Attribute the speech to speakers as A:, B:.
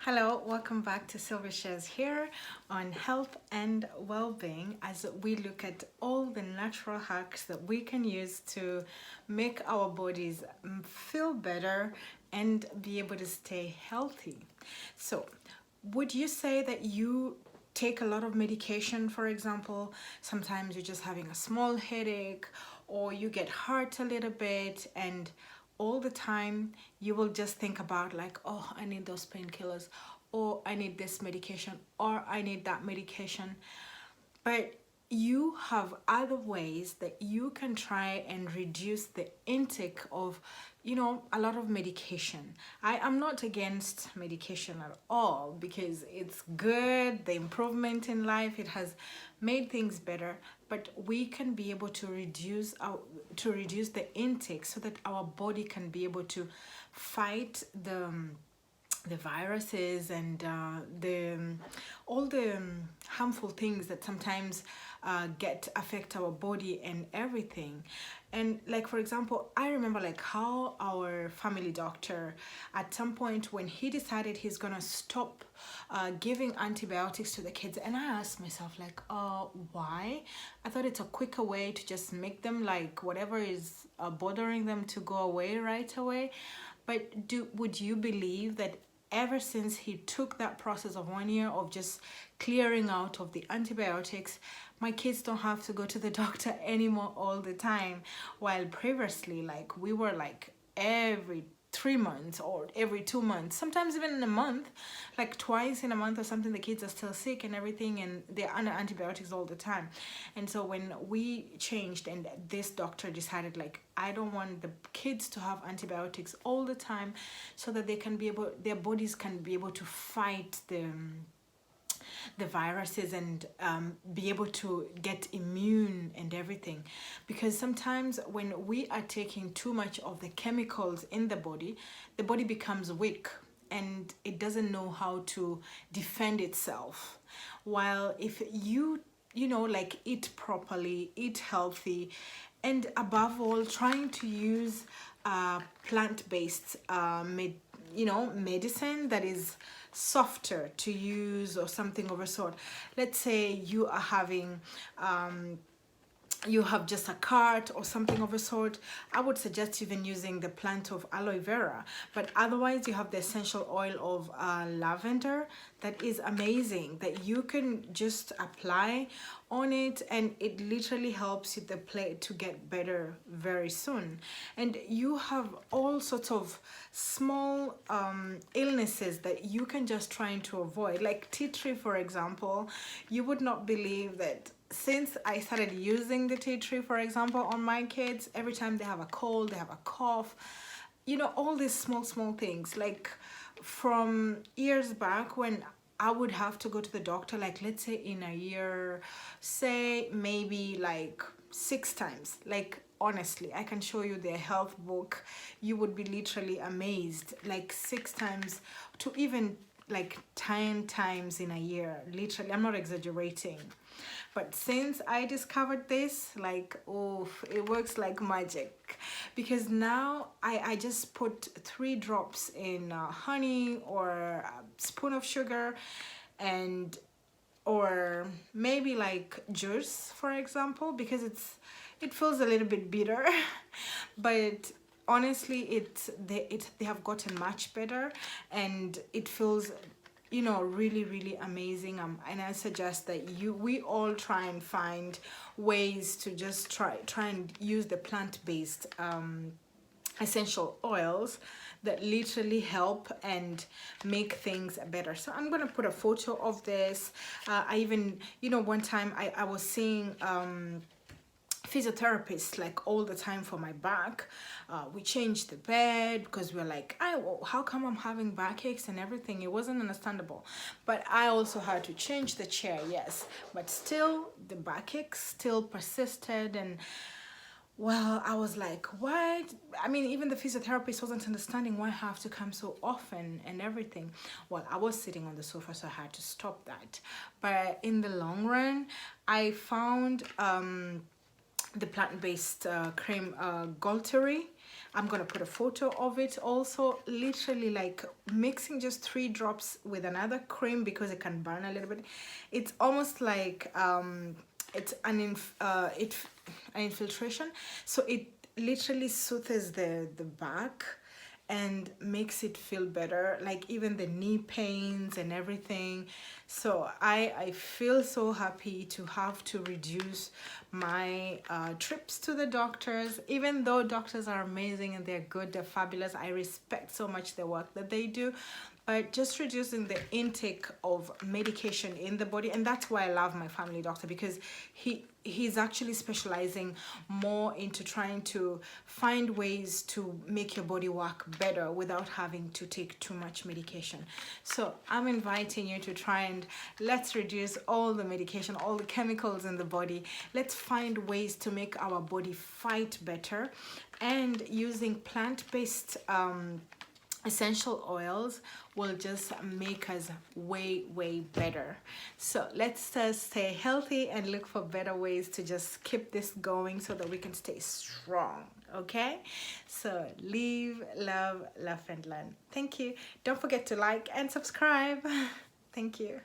A: Hello, welcome back to Sylvia Shares here on health and well-being as we look at all the natural hacks that we can use to make our bodies feel better and be able to stay healthy. So, would you say that you take a lot of medication, for example? Sometimes you're just having a small headache or you get hurt a little bit, and all the time you will just think about like, oh, I need those painkillers, or I need this medication, or I need that medication. But you have other ways that you can try and reduce the intake of, a lot of medication. I am not against medication at all because it's good, the improvement in life, it has made things better, but we can be able to reduce the intake so that our body can be able to fight the viruses and the all the harmful things that sometimes affect our body and everything. And like, for example, I remember like how our family doctor at some point, when he decided he's gonna stop giving antibiotics to the kids, and I asked myself like, why? I thought it's a quicker way to just make them like whatever is bothering them to go away right away. But would you believe that ever since he took that process of 1 year of just clearing out of the antibiotics, my kids don't have to go to the doctor anymore all the time, while previously like we were like every 3 months or every 2 months, sometimes even in a month, like twice in a month or something, the kids are still sick and everything, and they're under antibiotics all the time. And so when we changed and this doctor decided like, I don't want the kids to have antibiotics all the time, so that their bodies can be able to fight the viruses and be able to get immune and everything. Because sometimes when we are taking too much of the chemicals in the body becomes weak and it doesn't know how to defend itself. While if like eat properly, eat healthy, and above all trying to use plant-based medicine that is softer to use or something of a sort. Let's say you are having you have just a cart or something of a sort, I would suggest even using the plant of aloe vera. But otherwise, you have the essential oil of lavender that is amazing, that you can just apply on it, and it literally helps you the plate to get better very soon. And you have all sorts of small illnesses that you can just try to avoid, like tea tree, for example. You would not believe that since I started using the tea tree, for example, on my kids, every time they have a cold, they have a cough, all these small things, like from years back when I would have to go to the doctor, like let's say in a year, say maybe like 6 times. Like honestly, I can show you their health book. You would be literally amazed, like 6 times to even like 10 times in a year, literally. I'm not exaggerating. But since I discovered this, like, oh, it works like magic, because now I just put 3 drops in honey or a spoon of sugar, and or maybe like juice, for example, because it feels a little bit bitter but honestly they have gotten much better, and it feels really amazing. And I suggest that we all try and find ways to just try and use the plant-based essential oils that literally help and make things better. So I'm gonna put a photo of this. I even, one time I was seeing physiotherapists like all the time for my back. We changed the bed because we're like, how come I'm having backaches and everything? It wasn't understandable. But I also had to change the chair, yes, but still the backaches still persisted. And well, I was like, what? I mean, even the physiotherapist wasn't understanding why I have to come so often and everything. Well, I was sitting on the sofa, so I had to stop that. But in the long run, I found the plant-based cream Gaultheria. I'm gonna put a photo of it also. Literally like mixing just 3 drops with another cream because it can burn a little bit. It's almost like it's an infiltration, so it literally soothes the back and makes it feel better, like even the knee pains and everything. So I feel so happy to have to reduce my trips to the doctors. Even though doctors are amazing and they're good, they're fabulous, I respect so much the work that they do, but just reducing the intake of medication in the body. And that's why I love my family doctor, because he's actually specializing more into trying to find ways to make your body work better without having to take too much medication. So I'm inviting you to try and let's reduce all the medication, all the chemicals in the body. Let's find ways to make our body fight better, and using plant-based essential oils will just make us way better. So let's stay healthy and look for better ways to just keep this going so that we can stay strong. Okay, so live, love, laugh and learn. Thank you. Don't forget to like and subscribe. Thank you.